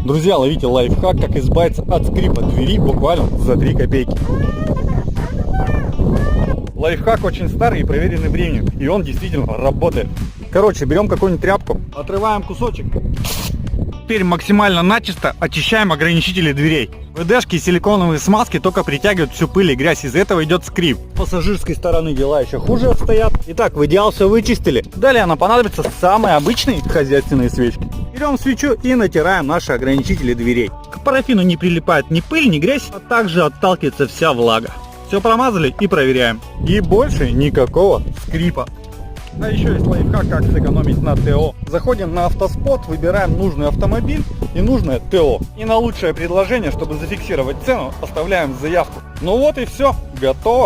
Друзья, ловите лайфхак, как избавиться от скрипа двери буквально за 3 копейки. Лайфхак очень старый и проверенный временем, и он действительно работает. Короче, берем какую-нибудь тряпку, отрываем кусочек. Теперь максимально начисто очищаем ограничители дверей. ВДшки и силиконовые смазки только притягивают всю пыль и грязь, из-за этого идет скрип. С пассажирской стороны дела еще хуже обстоят. Итак, в идеал все вычистили. Далее нам понадобятся самые обычные хозяйственные свечки. Берем свечу и натираем наши ограничители дверей. К парафину не прилипает ни пыль, ни грязь, а также отталкивается вся влага. Все промазали и проверяем. И больше никакого скрипа. А еще есть лайфхак, как сэкономить на ТО. Заходим на автоспот, выбираем нужный автомобиль и нужное ТО. И на лучшее предложение, чтобы зафиксировать цену, оставляем заявку. Ну вот и все, готово.